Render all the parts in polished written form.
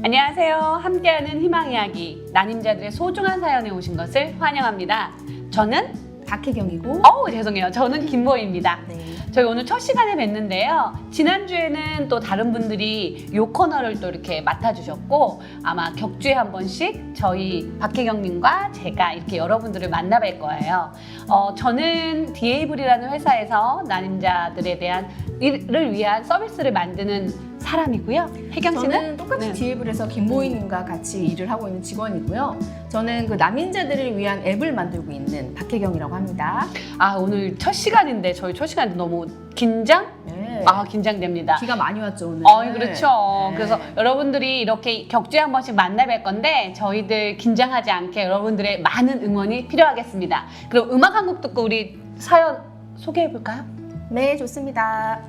안녕하세요. 함께하는 희망 이야기, 난임자들의 소중한 사연에 오신 것을 환영합니다. 저는 박혜경이고 죄송해요. 저는 김보희입니다. 네. 저희 오늘 첫 시간에 뵀는데요. 지난주에는 또 다른 분들이 요 코너를 또 이렇게 맡아주셨고 아마 격주에 한 번씩 저희 박혜경님과 제가 이렇게 여러분들을 만나뵐 거예요. 저는 디에이블이라는 회사에서 난임자들에 대한 일을 위한 서비스를 만드는 사람이고요. 혜경 씨는? 저는 똑같이 네. 디에블에서 김보희님과 같이 일을 하고 있는 직원이고요. 저는 그 난민자들을 위한 앱을 만들고 있는 박혜경이라고 합니다. 오늘 첫 시간인데 저희 첫 시간인데 너무 긴장? 네. 긴장됩니다. 비가 많이 왔죠 오늘. 그렇죠. 네. 그래서 여러분들이 이렇게 격주에 한 번씩 만나뵐 건데 저희들 긴장하지 않게 여러분들의 많은 응원이 필요하겠습니다. 그럼 음악 한 곡 듣고 우리 사연 소개해 볼까요? 네, 좋습니다.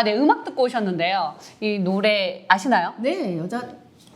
네, 음악 듣고 오셨는데요. 이 노래 아시나요? 네,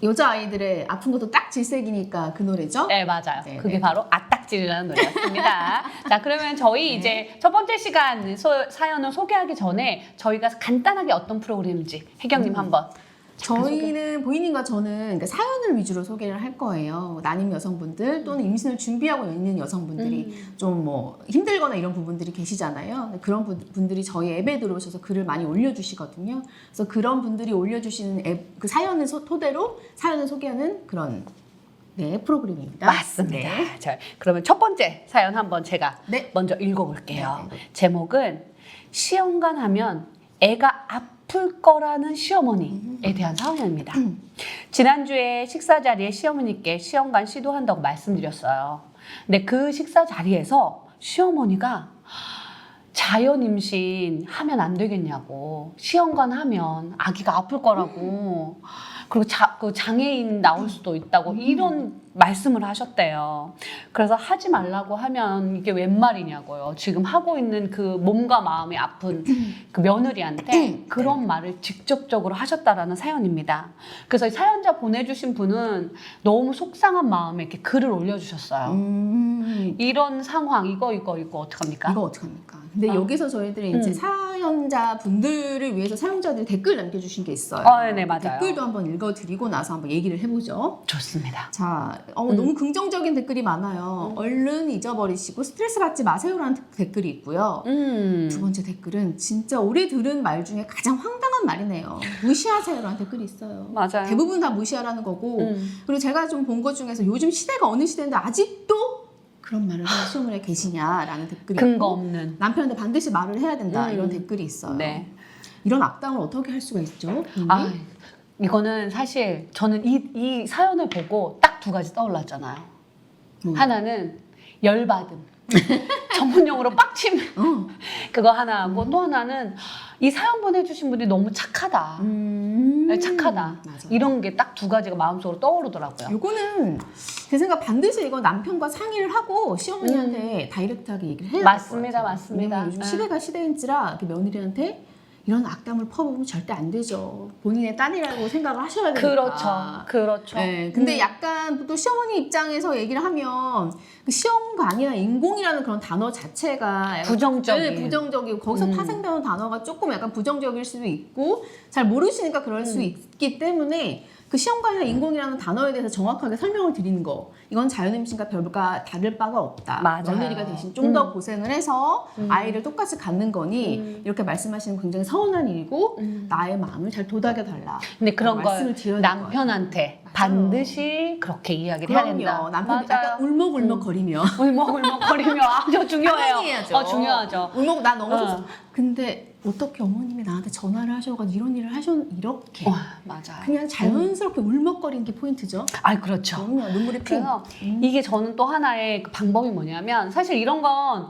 여자 아이들의 아픈 것도 딱 질색이니까 그 노래죠? 네, 맞아요. 네, 그게 네. 바로 아딱질이라는 노래였습니다. 자, 그러면 저희 네. 이제 첫 번째 시간 사연을 소개하기 전에 저희가 간단하게 어떤 프로그램인지 혜경님 한번. 저희는 보이님과 저는 그러니까 사연을 위주로 소개를 할 거예요. 난임 여성분들 또는 임신을 준비하고 있는 여성분들이 좀 뭐 힘들거나 이런 부분들이 계시잖아요. 그런 분들이 저희 앱에 들어오셔서 글을 많이 올려주시거든요. 그래서 그런 분들이 올려주시는 앱 그 사연을 토대로 사연을 소개하는 그런 프로그램입니다. 맞습니다. 네. 자, 그러면 첫 번째 사연 한번 제가 네. 먼저 읽어볼게요. 네. 제목은 시험관 하면 애가 아플 거라는 시어머니에 대한 사연입니다. 지난주에 식사 자리에 시어머니께 시험관 시도한다고 말씀드렸어요. 근데 그 식사 자리에서 시어머니가 자연 임신 하면 안 되겠냐고, 시험관 하면 아기가 아플 거라고, 그리고 그 장애인 나올 수도 있다고 이런 말씀을 하셨대요. 그래서 하지 말라고 하면 이게 웬 말이냐고요. 지금 하고 있는 그 몸과 마음이 아픈 그 며느리한테 그런 말을 직접적으로 하셨다라는 사연입니다. 그래서 이 사연자 보내주신 분은 너무 속상한 마음에 이렇게 글을 올려주셨어요. 이런 상황 이거 어떡합니까? 이거 어떡합니까? 근데 여기서 저희들이 이제 사연자 분들을 위해서 사용자들이 댓글 남겨주신 게 있어요. 네, 맞아요. 댓글도 한번 읽어드리고 나서 한번 얘기를 해보죠. 좋습니다. 자, 너무 긍정적인 댓글이 많아요. 얼른 잊어버리시고 스트레스 받지 마세요라는 댓글이 있고요. 두 번째 댓글은 진짜 올해 들은 말 중에 가장 황당한 말이네요. 무시하세요라는 댓글이 있어요. 맞아요. 대부분 다 무시하라는 거고 그리고 제가 좀 본 것 중에서 요즘 시대가 어느 시대인데 아직도 그런 말을 하는 시어머니가 계시냐라는 댓글이 근거 있고 없는. 남편한테 반드시 말을 해야 된다 이런 댓글이 있어요. 네. 이런 악담을 어떻게 할 수가 있죠? 이거는 사실 저는 이 사연을 보고 딱 두 가지 떠올랐잖아요. 하나는 열받음. 전문용어로 빡침. 그거 하나 하고 또 하나는 이 사연 보내주신 분이 너무 착하다. 착하다. 맞아. 이런 게 딱 두 가지가 마음속으로 떠오르더라고요. 요거는 제 생각 반드시 이거 남편과 상의를 하고 시어머니한테 다이렉트하게 얘기를 해야 될 맞습니다, 것 같아요. 맞습니다. 왜냐면 요즘 시대가 시대인지라 이렇게 며느리한테 이런 악담을 퍼부으면 절대 안 되죠. 본인의 딸이라고 생각을 하셔야 되니까. 그렇죠. 네, 근데 약간 또 시어머니 입장에서 얘기를 하면 그 시험관이나 인공이라는 그런 단어 자체가 약간 부정적인. 부정적이고 거기서 파생되는 단어가 조금 약간 부정적일 수도 있고 잘 모르시니까 그럴 수 있기 때문에 그 시험관이나 인공이라는 단어에 대해서 정확하게 설명을 드리는 거 이건 자연임신과 별과 다를 바가 없다. 맞아요. 며느리가 대신 좀 더 고생을 해서 아이를 똑같이 갖는 거니 이렇게 말씀하시는 굉장히 서운한 일이고 나의 마음을 잘 도닥여달라. 근데 그런 걸 말씀을 드려야 될 남편한테 맞아요. 반드시 그렇게 이야기를 해야 된다. 그럼요. 남편이 맞아요. 약간 울먹울먹거리며 울먹울먹거리며 아주 중요해요. 해야죠. 중요하죠. 울먹 나 너무 좋아. 근데 어떻게 어머님이 나한테 전화를 하셔가지고 이런 일을 이렇게 맞아요. 그냥 자연스럽게 울먹거리는 게 포인트죠. 그렇죠. 그럼요. 눈물이 핑. 그래서 이게 저는 또 하나의 그 방법이 뭐냐면 사실 이런 건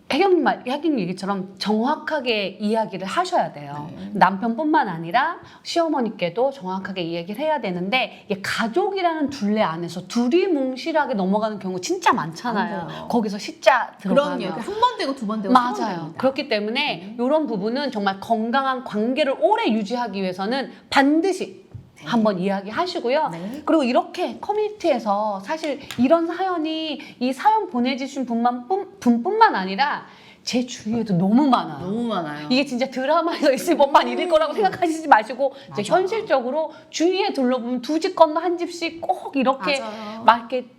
혜경님 얘기처럼 정확하게 이야기를 하셔야 돼요. 남편뿐만 아니라 시어머니께도 정확하게 이야기를 해야 되는데 이게 가족이라는 둘레 안에서 둘이 뭉실하게 넘어가는 경우 진짜 많잖아요. 맞아요. 거기서 시자 들어가면. 그럼요. 한 번 되고 두 번 되고 맞아요. 그렇기 때문에 이런 부분은 정말 건강한 관계를 오래 유지하기 위해서는 반드시 한번 이야기하시고요. 네. 그리고 이렇게 커뮤니티에서 사실 이런 사연이 이 사연 보내주신 분뿐만 아니라 제 주위에도 너무 많아요. 너무 많아요. 이게 진짜 드라마에서 있을 법한 일일 거라고 생각하시지 마시고 이제 맞아. 현실적으로 주위에 둘러보면 두 집 건너 한 집씩 꼭 이렇게 맞아요. 막 이렇게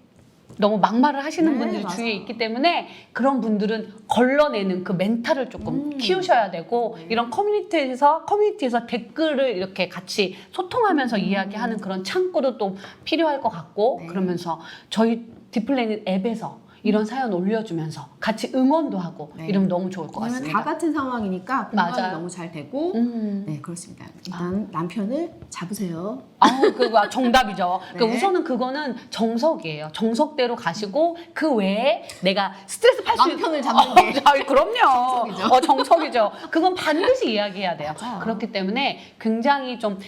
너무 막말을 하시는 네, 분들이 맞아요. 주위에 있기 때문에 그런 분들은 걸러내는 그 멘탈을 조금 키우셔야 되고 네. 이런 커뮤니티에서 댓글을 이렇게 같이 소통하면서 이야기하는 그런 창구도 또 필요할 것 같고 네. 그러면서 저희 디플래닛 앱에서 이런 사연 올려주면서 같이 응원도 하고 네. 이러면 너무 좋을 것 왜냐면 같습니다. 다 같은 상황이니까 공감이 맞아요. 너무 잘 되고 네 그렇습니다. 일단 남편을 잡으세요. 그거 정답이죠. 네. 그러니까 우선은 그거는 정석이에요. 정석대로 가시고 그 외에 내가 스트레스 팔 수 남편을 잡는 게 그럼요. 정석이죠. 정석이죠. 그건 반드시 이야기해야 돼요. 맞아요. 그렇기 때문에 굉장히 좀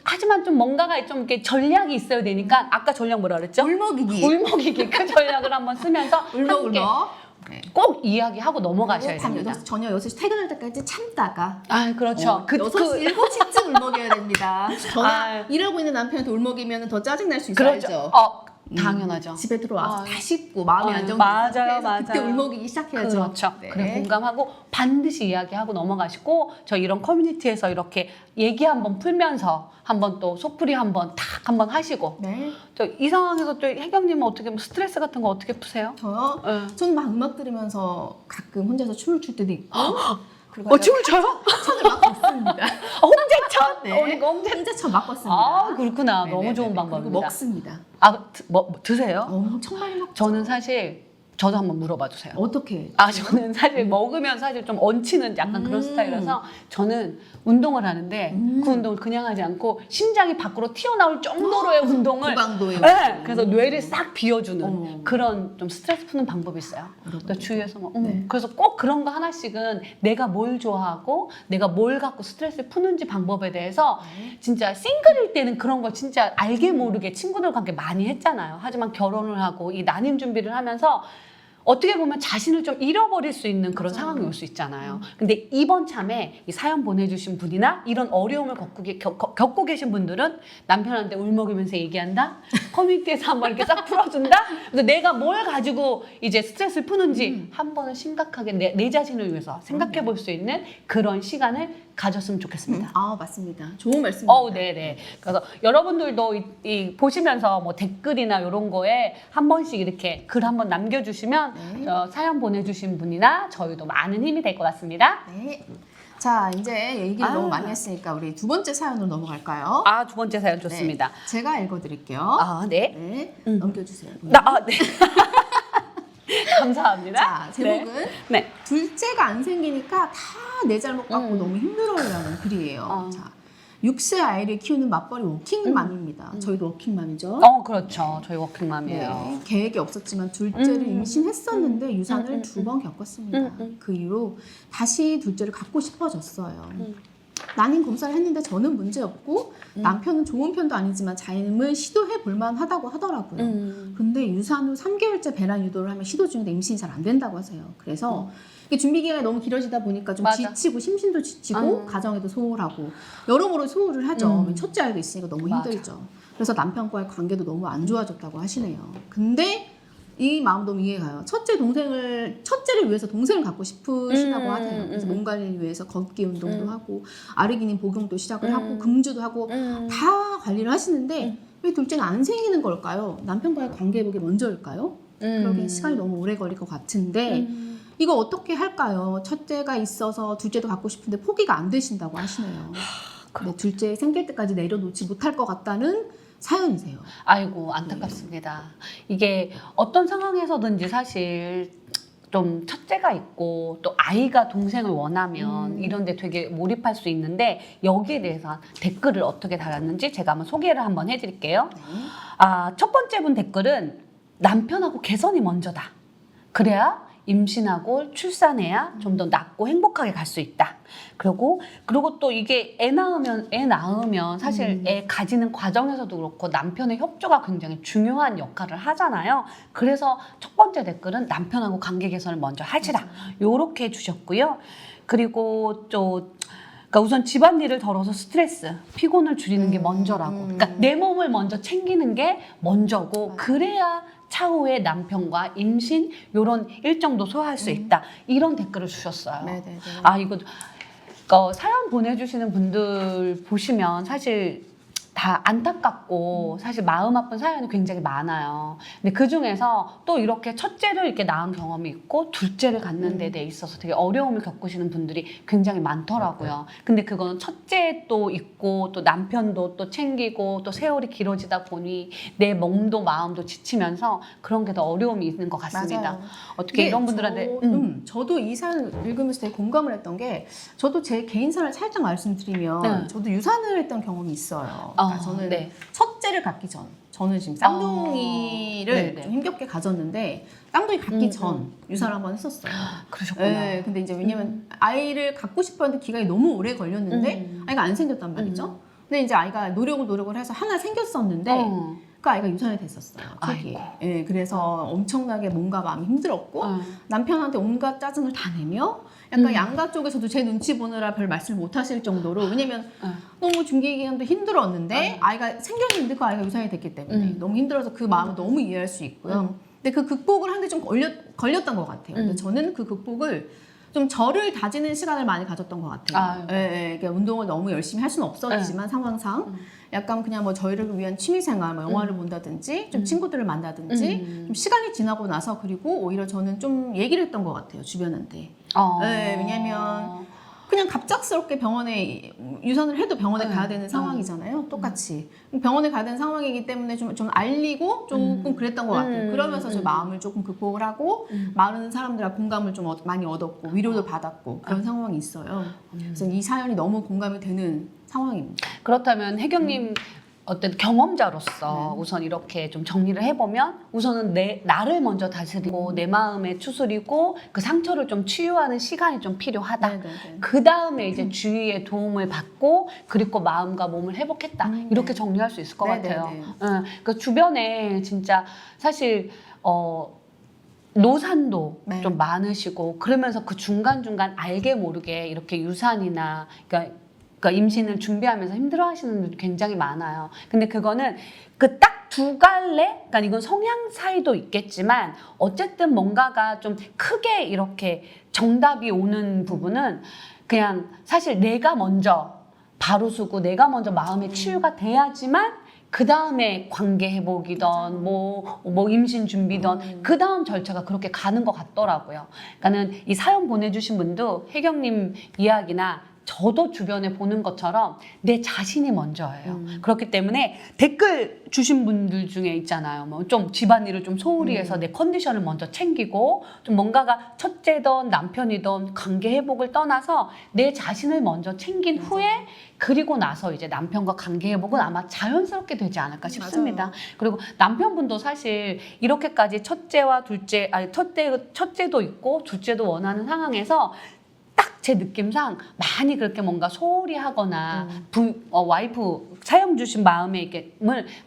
하지만 좀 뭔가가 좀 이렇게 전략이 있어야 되니까 아까 전략 뭐라 그랬죠? 울먹이기. 울먹이기 그 전략을 한번 쓰면서 함께 울먹울먹. 네. 꼭 이야기하고 넘어가셔야 밤 됩니다. 6시, 저녁 6시 퇴근할 때까지 참다가 그렇죠. 6시, 7시쯤 울먹여야 됩니다. 저나 아. 일하고 있는 남편한테 울먹이면 더 짜증날 수 있어요. 그렇죠. 알죠? 당연하죠. 집에 들어와서 아. 다 씻고 마음이 안정되는 맞아요, 상태에서 그때 맞아요. 울먹이기 시작해야죠. 그렇죠. 네. 그래 공감하고 반드시 이야기하고 넘어가시고 저 이런 커뮤니티에서 이렇게 얘기 한번 풀면서 한번 또 속풀이 한번 탁 한번 하시고 네. 저 이 상황에서 또 혜경님은 어떻게 뭐 스트레스 같은 거 어떻게 푸세요? 저요? 네. 저는 막 음악 들으면서 가끔 혼자서 춤을 출 때도 있고 그리고 춤을 춰요? 천을 막 걷습니다. 홍제천? 네. 우리 홍제. 혼자천 막 걷습니다. 그렇구나. 너무 네네네네. 좋은 그리고 방법입니다. 먹습니다. 뭐 드세요? 엄청 많이 먹죠. 저는 사실 저도 한번 물어봐 주세요. 어떻게? 저는 사실 먹으면 사실 좀 얹히는 약간 그런 스타일이라서 저는 운동을 하는데 그 운동을 그냥 하지 않고 심장이 밖으로 튀어나올 정도로의 운동을 고강도의 네, 그래서 뇌를 싹 비워주는 어. 그런 좀 스트레스 푸는 방법이 있어요. 또 주위에서 막, 네. 그래서 꼭 그런 거 하나씩은 내가 뭘 좋아하고 내가 뭘 갖고 스트레스를 푸는지 방법에 대해서 진짜 싱글일 때는 그런 걸 진짜 알게 모르게 친구들과 함께 많이 했잖아요. 하지만 결혼을 하고 이 난임 준비를 하면서 어떻게 보면 자신을 좀 잃어버릴 수 있는 그런 상황이 올 수 있잖아요. 근데 이번 참에 이 사연 보내주신 분이나 이런 어려움을 겪고 계신 분들은 남편한테 울먹이면서 얘기한다? 커뮤니티에서 한번 이렇게 싹 풀어준다? 그래서 내가 뭘 가지고 이제 스트레스를 푸는지 한 번은 심각하게 내 자신을 위해서 생각해 볼 수 있는 그런 시간을 가졌으면 좋겠습니다. 맞습니다. 좋은 말씀입니다. 네네. 그래서 여러분들도 이 보시면서 뭐 댓글이나 이런 거에 한 번씩 이렇게 글 한번 남겨주시면 사연 보내주신 분이나 저희도 많은 힘이 될 것 같습니다. 네. 자, 이제 얘기를 너무 많이 했으니까 우리 두 번째 사연으로 넘어갈까요? 두 번째 사연 좋습니다. 네. 제가 읽어드릴게요. 네. 네. 넘겨주세요. 네. 감사합니다. 자, 제목은 네. 둘째가 안 생기니까 다 내 잘못 같고 너무 힘들어요라는 글이에요. 자, 6세 아이를 키우는 맞벌이 워킹맘입니다. 저희도 워킹맘이죠. 그렇죠. 저희 워킹맘이에요. 네, 계획이 없었지만 둘째를 임신했었는데 유산을 2번 겪었습니다. 그 이후로 다시 둘째를 갖고 싶어졌어요. 난임 검사를 했는데 저는 문제없고 남편은 좋은 편도 아니지만 자임을 시도해 볼만 하다고 하더라고요. 근데 유산 후 3개월째 배란 유도를 하면 시도 중인데 임신이 잘 안 된다고 하세요. 그래서 이게 준비 기간이 너무 길어지다 보니까 좀 맞아. 지치고 심신도 지치고 가정에도 소홀하고 여러모로 소홀을 하죠. 첫째 아이가 있으니까 너무 맞아. 힘들죠. 그래서 남편과의 관계도 너무 안 좋아졌다고 하시네요. 근데 이 마음 너무 이해가요. 첫째를 위해서 동생을 갖고 싶으시다고 하세요. 그래서 몸 관리를 위해서 걷기 운동도 하고 아르기닌 복용도 시작을 하고 금주도 하고 다 관리를 하시는데 왜 둘째는 안 생기는 걸까요? 남편과의 관계 회복이 먼저일까요? 그러기엔 시간이 너무 오래 걸릴 것 같은데 이거 어떻게 할까요? 첫째가 있어서 둘째도 갖고 싶은데 포기가 안 되신다고 하시네요. 근데 둘째 생길 때까지 내려놓지 못할 것 같다는 사연이세요. 아이고 안타깝습니다. 이게 어떤 상황에서든지 사실 좀 첫째가 있고 또 아이가 동생을 원하면 이런데 되게 몰입할 수 있는데 여기에 대해서 댓글을 어떻게 달았는지 제가 한번 소개를 한번 해드릴게요. 첫 번째 분 댓글은 남편하고 개선이 먼저다. 그래야 임신하고 출산해야 좀 더 낫고 행복하게 갈 수 있다. 그리고 또 이게 애 낳으면 사실 애 가지는 과정에서도 그렇고 남편의 협조가 굉장히 중요한 역할을 하잖아요. 그래서 첫 번째 댓글은 남편하고 관계 개선을 먼저 하시라. 요렇게 해주셨고요. 그리고 또 그러니까 우선 집안일을 덜어서 스트레스, 피곤을 줄이는 게 먼저라고. 그러니까 내 몸을 먼저 챙기는 게 먼저고 그래야 차후에 남편과 임신 요런 일정도 소화할 수 있다. 이런 댓글을 주셨어요. 네네네. 아 이거 사연 보내주시는 분들 보시면 사실 다 안타깝고 사실 마음 아픈 사연이 굉장히 많아요. 근데 그 중에서 또 이렇게 첫째를 이렇게 낳은 경험이 있고 둘째를 갖는 데 대해 있어서 되게 어려움을 겪으시는 분들이 굉장히 많더라고요. 근데 그거는 첫째도 있고 또 남편도 또 챙기고 또 세월이 길어지다 보니 내 몸도 마음도 지치면서 그런 게 더 어려움이 있는 것 같습니다. 맞아요. 어떻게 이런 분들한테 저도 이 사연 읽으면서 되게 공감을 했던 게 저도 제 개인사를 살짝 말씀드리면 네. 저도 유산을 했던 경험이 있어요. 그러니까 저는 네. 첫째를 갖기 전 저는 지금 쌍둥이를 네네. 좀 힘겹게 가졌는데 쌍둥이 갖기 전 유산을 한번 했었어요. 그러셨구나. 네, 근데 이제 왜냐면 아이를 갖고 싶었는데 기간이 너무 오래 걸렸는데 아이가 안 생겼단 말이죠. 근데 이제 아이가 노력을 해서 하나 생겼었는데 그 아이가 유산이 됐었어요. 초기에. 예, 그래서 엄청나게 몸과 마음이 힘들었고 남편한테 온갖 짜증을 다 내며 약간 양가 쪽에서도 제 눈치 보느라 별 말씀을 못 하실 정도로 왜냐면 너무 중기 기간도 힘들었는데 아이가 생겼는데 그 아이가 유산이 됐기 때문에 너무 힘들어서 그 마음을 너무 이해할 수 있고요. 근데 그 극복을 하는데 좀 걸렸던 것 같아요. 근데 저는 그 극복을 좀 저를 다지는 시간을 많이 가졌던 것 같아요. 그러니까 운동을 너무 열심히 할 수는 없었지만 상황상 약간 그냥 뭐 저희를 위한 취미생활, 뭐 영화를 본다든지 좀 친구들을 만나든지 좀 시간이 지나고 나서 그리고 오히려 저는 좀 얘기를 했던 것 같아요 주변한테. 왜냐면 그냥 갑작스럽게 병원에 유산을 해도 병원에 가야 되는 상황이잖아요. 똑같이 병원에 가야 되는 상황이기 때문에 좀 알리고 조금 그랬던 것 같아요. 그러면서 제 마음을 조금 극복을 하고 많은 사람들과 공감을 좀 많이 얻었고 위로도 받았고 그런 상황이 있어요. 그래서 이 사연이 너무 공감이 되는 상황입니다. 그렇다면 혜경님 어떤 경험자로서 우선 이렇게 좀 정리를 해보면 우선은 나를 먼저 다스리고 내 마음에 추스리고 그 상처를 좀 치유하는 시간이 좀 필요하다. 그 다음에 이제 주위의 도움을 받고 그리고 마음과 몸을 회복했다. 이렇게 정리할 수 있을 것 같아요. 그 주변에 진짜 사실 노산도 좀 많으시고 그러면서 그 중간중간 알게 모르게 이렇게 유산이나 그러니까 임신을 준비하면서 힘들어하시는 분들 굉장히 많아요. 근데 그거는 그 딱 두 갈래? 그러니까 이건 성향 차이도 있겠지만 어쨌든 뭔가가 좀 크게 이렇게 정답이 오는 부분은 그냥 사실 내가 먼저 바로서고 내가 먼저 마음의 치유가 돼야지만 그 다음에 관계 회복이던 뭐 임신 준비던 그 다음 절차가 그렇게 가는 것 같더라고요. 그러니까는 이 사연 보내주신 분도 혜경님 이야기나 저도 주변에 보는 것처럼 내 자신이 먼저예요. 그렇기 때문에 댓글 주신 분들 중에 있잖아요. 뭐 좀 집안일을 좀 소홀히 해서 내 컨디션을 먼저 챙기고 좀 뭔가가 첫째든 남편이든 관계 회복을 떠나서 내 자신을 먼저 챙긴 후에 그리고 나서 이제 남편과 관계 회복은 아마 자연스럽게 되지 않을까 싶습니다. 맞아요. 그리고 남편분도 사실 이렇게까지 첫째와 둘째, 아니 첫째도 있고 둘째도 원하는 상황에서 딱 제 느낌상 많이 그렇게 뭔가 소홀히 하거나 와이프 사연 주신 마음을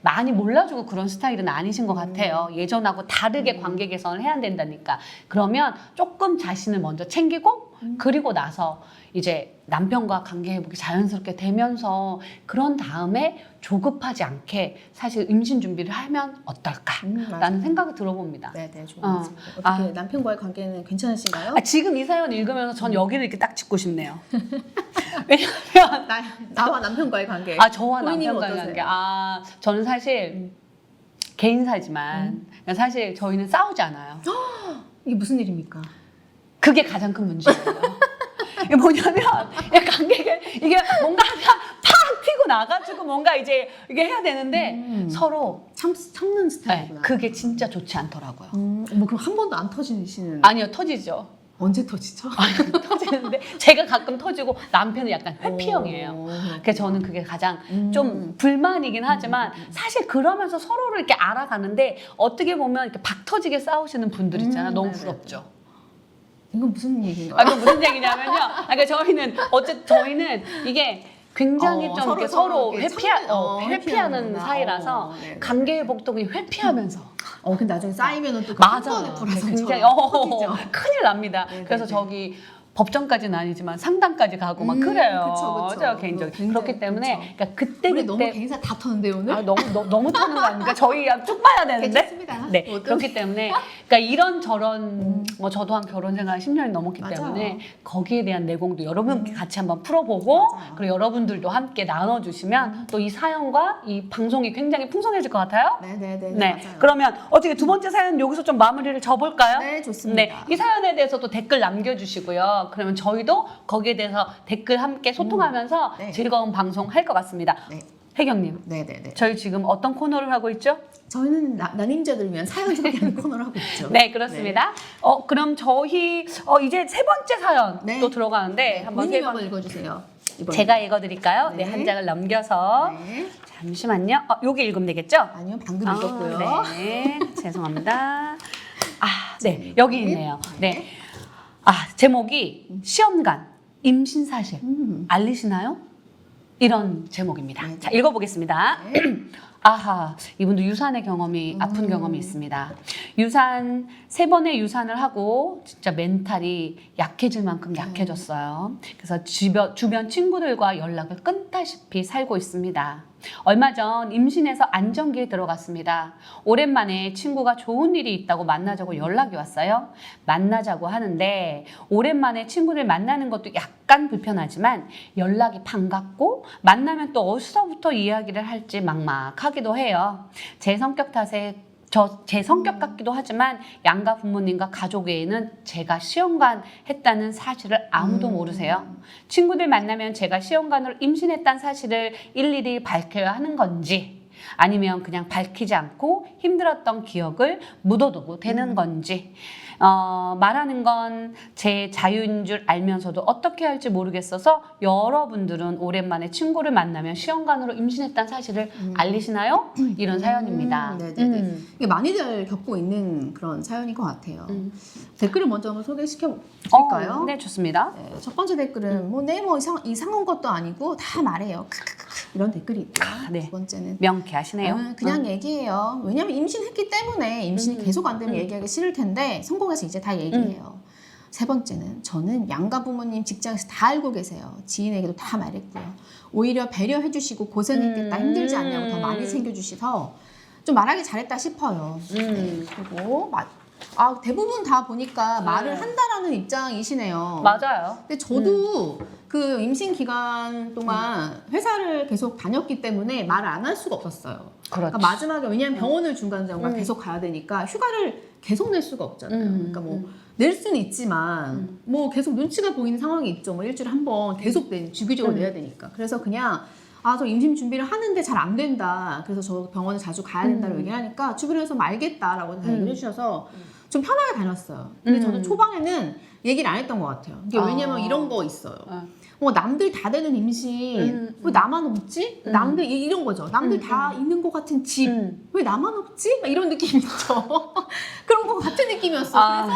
많이 몰라주고 그런 스타일은 아니신 것 같아요. 예전하고 다르게 관계 개선을 해야 된다니까. 그러면 조금 자신을 먼저 챙기고 그리고 나서 이제 남편과 관계 회복이 자연스럽게 되면서 그런 다음에 조급하지 않게 사실 임신 준비를 하면 어떨까라는 생각을 들어봅니다. 네네, 좋은 것 같습니다. 어떻게 남편과의 관계는 괜찮으신가요? 지금 이 사연 읽으면서 전 여기를 이렇게 딱 짚고 싶네요. 왜냐면 나와 남편과의 관계. 저와 본인은 남편과의 어떠세요? 관계. 저는 사실 개인사지만 사실 저희는 싸우지 않아요. 이게 무슨 일입니까? 그게 가장 큰 문제예요. 이게 뭐냐면 관계가 이게 뭔가 팍 튀고 나가지고 뭔가 이제 이게 해야 되는데 서로 참는 스타일이구나. 그게 진짜 좋지 않더라고요. 뭐 그럼 한 번도 안 터지시는? 아니요, 터지죠. 언제 터지죠? 터지는데 제가 가끔 터지고 남편은 약간 회피형이에요. 그래서 저는 그게 가장 좀 불만이긴 하지만 사실 그러면서 서로를 이렇게 알아가는데 어떻게 보면 이렇게 박 터지게 싸우시는 분들 있잖아요. 너무 부럽죠. 이건 무슨 얘기인가요? 이건 무슨 얘기냐면요. 그러니까 저희는 이게 굉장히 좀 서로 이렇게 서로 회피하는구나. 회피하는 사이라서 관계 회복도 그냥 회피하면서. 근데 나중에 쌓이면은 또 맞아. 한 번에 불화성처럼 굉장히 터지죠. 큰일 납니다. 네네네. 그래서 저기 법정까지는 아니지만 상담까지 가고 막 그래요. 그쵸. 저 개인적으로. 굉장히, 그렇기 때문에 그쵸. 그러니까 그때 우리 너무 그때 개인사 다 터는데 오늘? 아, 너무 타는 거 아닙니까? 저희 쭉 봐야 되는데. 괜찮습니다. 네. 뭐든. 그렇기 때문에 그러니까 이런 저런 뭐 저도 한 결혼 생활 10년이 넘었기 맞아요. 때문에 거기에 대한 내공도 여러분 같이 한번 풀어보고 맞아요. 그리고 여러분들도 함께 나눠주시면 또 이 사연과 이 방송이 굉장히 풍성해질 것 같아요. 네네네. 네. 맞아요. 그러면 어떻게 두 번째 사연 여기서 좀 마무리를 져볼까요? 네, 좋습니다. 네. 이 사연에 대해서도 댓글 남겨주시고요. 그러면 저희도 거기에 대해서 댓글 함께 소통하면서 네. 즐거운 방송 할 것 같습니다. 네. 혜경님. 네네네. 저희 지금 어떤 코너를 하고 있죠? 저희는 난임자들을 위한 사연 소개하는 코너를 하고 있죠. 네, 그렇습니다. 그럼 저희 이제 세 번째 사연 네. 또 들어가는데 한번 본인이 세 한번 번 읽어주세요. 이번에. 제가 읽어드릴까요? 네, 네. 한 장을 넘겨서 네. 잠시만요. 요게 읽으면 되겠죠? 아니요, 방금 읽었고요. 네, 죄송합니다. 네, 여기 있네요. 네, 제목이 시험관 임신 사실 알리시나요? 이런 제목입니다. 네. 자, 읽어보겠습니다. 네. 아하, 이분도 유산의 경험이 아픈 경험이 있습니다. 유산 3번의 유산을 하고 진짜 멘탈이 약해질 만큼 약해졌어요. 그래서 주변 친구들과 연락을 끊다시피 살고 있습니다. 얼마 전 임신해서 안정기에 들어갔습니다. 오랜만에 친구가 좋은 일이 있다고 만나자고 연락이 왔어요. 만나자고 하는데 오랜만에 친구를 만나는 것도 약간 불편하지만 연락이 반갑고 만나면 또 어디서부터 이야기를 할지 막막하기도 해요. 제 성격 같기도 하지만 양가 부모님과 가족 외에는 제가 시험관 했다는 사실을 아무도 모르세요. 친구들 만나면 제가 시험관으로 임신했다는 사실을 일일이 밝혀야 하는 건지 아니면 그냥 밝히지 않고 힘들었던 기억을 묻어두고 되는 건지 말하는 건 제 자유인 줄 알면서도 어떻게 할지 모르겠어서 여러분들은 오랜만에 친구를 만나면 시험관으로 임신했다는 사실을 알리시나요? 이런 사연입니다. 네네네. 이게 많이들 겪고 있는 그런 사연인 것 같아요. 댓글을 먼저 한번 소개시켜 드릴까요? 네, 좋습니다. 네, 첫 번째 댓글은 이상한 것도 아니고 다 말해요. 이런 댓글이 있고요. 네. 두 번째는 명쾌하시네요. 그냥 얘기해요. 왜냐면 임신했기 때문에 임신이 계속 안 되면 얘기하기 싫을 텐데 성공해서 이제 다 얘기해요. 세 번째는 저는 양가 부모님 직장에서 다 알고 계세요. 지인에게도 다 말했고요. 오히려 배려해 주시고 고생했겠다 힘들지 않냐고 더 많이 챙겨주셔서 좀 말하기 잘했다 싶어요. 네, 그리고 대부분 다 보니까 말을 한다라는 입장이시네요. 맞아요. 근데 저도 그 임신 기간 동안 회사를 계속 다녔기 때문에 말을 안 할 수가 없었어요. 그렇지. 그러니까 마지막에 왜냐하면 병원을 중간중간 계속 가야 되니까 휴가를 계속 낼 수가 없잖아요. 그러니까 뭐 낼 수는 있지만 뭐 계속 눈치가 보이는 상황이 있죠. 뭐 일주일에 한 번 계속 주기적으로 내야 되니까. 그래서 그냥 저 임신 준비를 하는데 잘 안 된다. 그래서 저 병원을 자주 가야 된다고 얘기하니까 주변에서 알겠다라고 다 얘기를 해주셔서 좀 편하게 다녔어요. 근데 저도 초반에는 얘기를 안 했던 것 같아요. 이게 왜냐면 이런 거 있어요. 남들 다 되는 임신 왜 나만 없지? 남들 이런 거죠. 남들 다 있는 것 같은 집 왜 나만 없지? 막 이런 느낌 있죠. 그런 거 같은 느낌이었어요.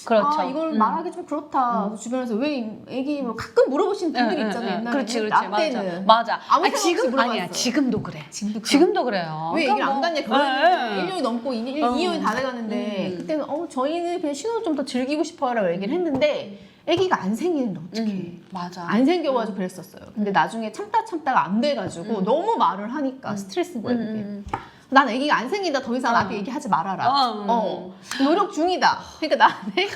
그렇죠. 이걸 말하기 좀 그렇다. 그래서 주변에서 왜 애기 뭐 가끔 물어보시는 분들이 있잖아요. 옛날에. 그렇지. 나 때는. 맞아. 아무 생각 없이 지금 물어봤어요. 아니야. 지금도 그래. 지금도 그래요. 왜 얘기를 안 갔냐 결혼했는데 네. 1년이 넘고 2년이 다 돼가는데 그때는 저희는 그냥 신혼을 좀 더 즐기고 싶어라고 얘기를 했는데 애기가 안 생기는데 어떡해. 맞아. 안 생겨가지고 그랬었어요. 근데 나중에 참다가 안 돼가지고 너무 말을 하니까 스트레스인 거예요. 그게. 난 애기가 안 생긴다. 더 이상 나한테 얘기하지 말아라. 노력 중이다. 그러니까 나한테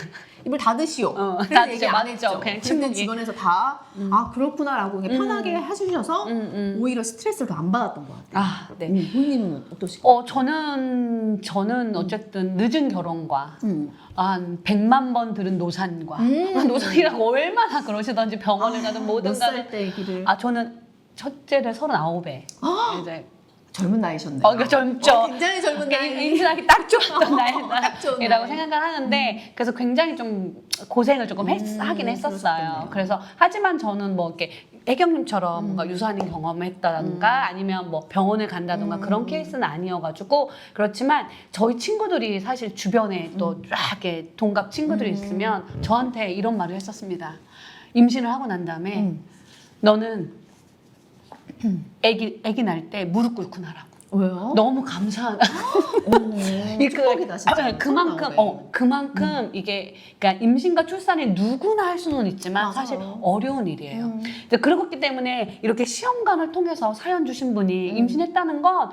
입을 닫으시오. 그래서 얘기 안 했죠. 그냥 그때 침묵이. 주변에서 다 그렇구나라고 그냥 편하게 해주셔서 오히려 스트레스를 더 안 받았던 것 같아요. 네. 본인은 어떠실까요? 저는 어쨌든 늦은 결혼과 한 100만 번 들은 노산과 노산이라고 얼마나 그러시던지 병원을 가든 뭐든 몇 가든 살 때 얘기를? 저는 첫째를 39에 이제 젊은 나이셨네요. 그러니까 젊죠. 굉장히 젊은 나이. 임신하기 딱 좋았던 딱 좋은 나이라고 나이. 생각을 하는데 그래서 굉장히 좀 고생을 조금 하긴 했었어요. 그러셨겠네요. 그래서 하지만 저는 뭐 이렇게 애경님처럼 뭔가 유산인 경험했다든가 아니면 뭐 병원을 간다든가 그런 케이스는 아니어가지고 그렇지만 저희 친구들이 사실 주변에 또 쫙 이렇게 동갑 친구들이 있으면 저한테 이런 말을 했었습니다. 임신을 하고 난 다음에 너는 애기 날 때 무릎 꿇고 나라고. 왜요? 너무 감사하다. 축복이다 진짜. 그만큼 이게 그러니까 임신과 출산이 누구나 할 수는 있지만 맞아요. 사실 어려운 일이에요. 이제 그렇기 때문에 이렇게 시험관을 통해서 사연 주신 분이 임신했다는 건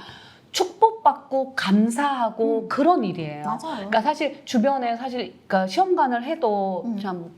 축복받고 감사하고 그런 일이에요. 맞아요. 그러니까 사실 주변에 그러니까 시험관을 해도 참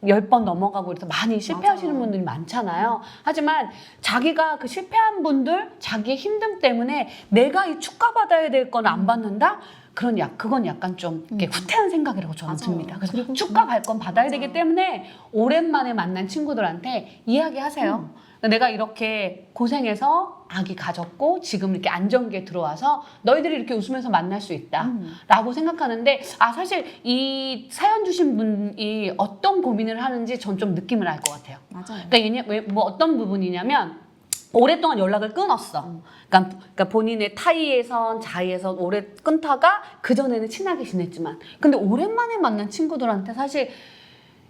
10번 넘어가고 그래서 많이 실패하시는 맞아요. 분들이 많잖아요. 하지만 자기가 그 실패한 분들, 자기의 힘듦 때문에 내가 이 축하받아야 될 건 안 받는다? 그건 약간 좀 이렇게 후퇴한 생각이라고 저는 맞아요. 듭니다. 그래서 그리고 축하받을 건 받아야 맞아요. 되기 때문에 오랜만에 만난 친구들한테 이야기하세요. 내가 이렇게 고생해서 아기 가졌고 지금 이렇게 안정기에 들어와서 너희들이 이렇게 웃으면서 만날 수 있다 라고 생각하는데 사실 이 사연 주신 분이 어떤 고민을 하는지 전 좀 느낌을 알 것 같아요. 맞아요. 그러니까 뭐 어떤 부분이냐면 오랫동안 연락을 끊었어. 그러니까 본인의 타이에선 자의에선 오래 끊다가 그전에는 친하게 지냈지만 근데 오랜만에 만난 친구들한테 사실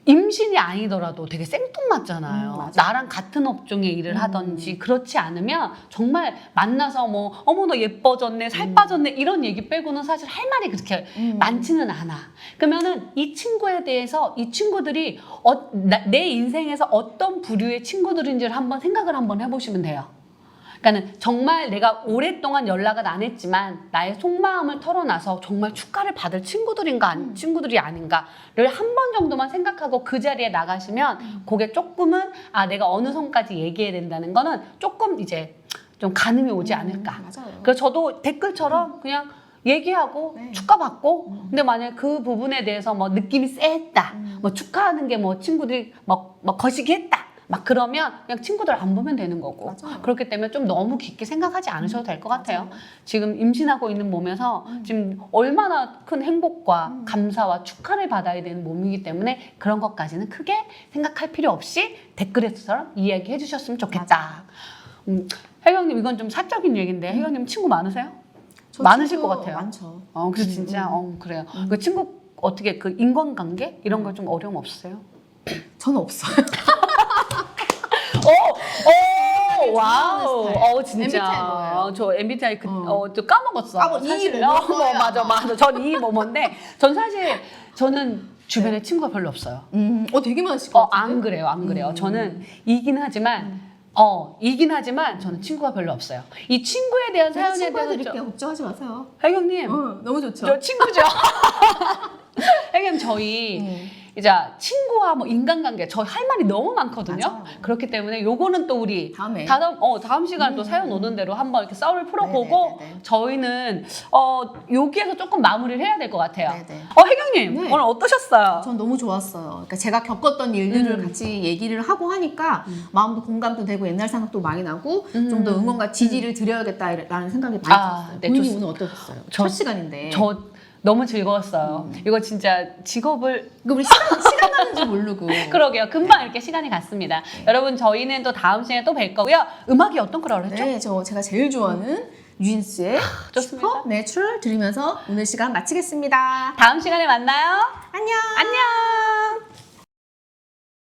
임신이 아니더라도 되게 생뚱맞잖아요. 맞아요. 나랑 같은 업종에 일을 하든지 그렇지 않으면 정말 만나서 뭐 어머 너 예뻐졌네 살 빠졌네 이런 얘기 빼고는 사실 할 말이 그렇게 많지는 않아. 그러면은 이 친구에 대해서 이 친구들이 내 인생에서 어떤 부류의 친구들인지를 한번 생각을 한번 해보시면 돼요. 그러니까는 정말 내가 오랫동안 연락은 안 했지만 나의 속마음을 털어놔서 정말 축하를 받을 친구들이 아닌가를 한 번 정도만 생각하고 그 자리에 나가시면 그게 조금은 내가 어느 선까지 얘기해야 된다는 거는 조금 이제 좀 가늠이 오지 않을까. 맞아요. 그래서 저도 댓글처럼 그냥 얘기하고 네. 축하받고 근데 만약에 그 부분에 대해서 뭐 느낌이 쎄했다 뭐 축하하는 게 뭐 친구들이 뭐 거시기 했다 막 그러면 그냥 친구들 안 보면 되는 거고 맞아요. 그렇기 때문에 좀 너무 깊게 생각하지 않으셔도 될 것 같아요. 맞아요. 지금 임신하고 있는 몸에서 지금 얼마나 큰 행복과 감사와 축하를 받아야 되는 몸이기 때문에 그런 것까지는 크게 생각할 필요 없이 댓글에서처럼 이야기해 주셨으면 좋겠다. 혜경님 이건 좀 사적인 얘기인데 혜경님 친구 많으세요? 저 많으실 친구 것 같아요. 많죠. 그래서 진짜 그래요. 그 친구 어떻게 그 인간관계 이런 거 좀 어려움 없으세요? 저는 없어요. 와우. 좋아하는 스타일. 진짜. MBTI 뭐예요? 저 MBTI 저 까먹었어. 뭐 사실. 이 뭐일 거예요, 맞아. 아마. 전 이 뭐뭔데. 전 사실 저는 주변에 친구가 별로 없어요. 되게 많으실 것 같아요. 안 그래요. 저는 이긴 하지만 저는 친구가 별로 없어요. 이 친구에 대한 사연에 대해서 친구들일게요. 걱정하지 마세요. 혜경님, 너무 좋죠. 저 친구죠. 혜경님 저희 이제 친구와 뭐 인간관계 저 할 말이 너무 많거든요. 맞아요. 그렇기 때문에 요거는 또 우리 다음에. 다음 시간에 또 사연 오는 대로 한번 이렇게 썰을 풀어보고 네네네네. 저희는 여기에서 조금 마무리를 해야 될 것 같아요. 네네. 혜경님 네. 오늘 어떠셨어요? 전 너무 좋았어요. 그러니까 제가 겪었던 일들을 같이 얘기를 하고 하니까 마음도 공감도 되고 옛날 생각도 많이 나고 좀 더 응원과 지지를 드려야겠다라는 생각이 많이 들었어요. 네, 본인이 좋습니다. 오늘 어떠셨어요? 저- 첫 시간인데. 저 너무 즐거웠어요. 이거 진짜 직업을 이거 우리 시간 가는 줄 모르고. 그러게요. 금방 이렇게 시간이 갔습니다. 여러분 저희는 또 다음 시간에 또 뵐 거고요. 음악이 어떤 거라고 그랬죠? 네, 제가 제일 좋아하는 유진스의 좋습니다. 슈퍼 내추럴 들으면서 오늘 시간 마치겠습니다. 다음 시간에 만나요. 안녕. 안녕.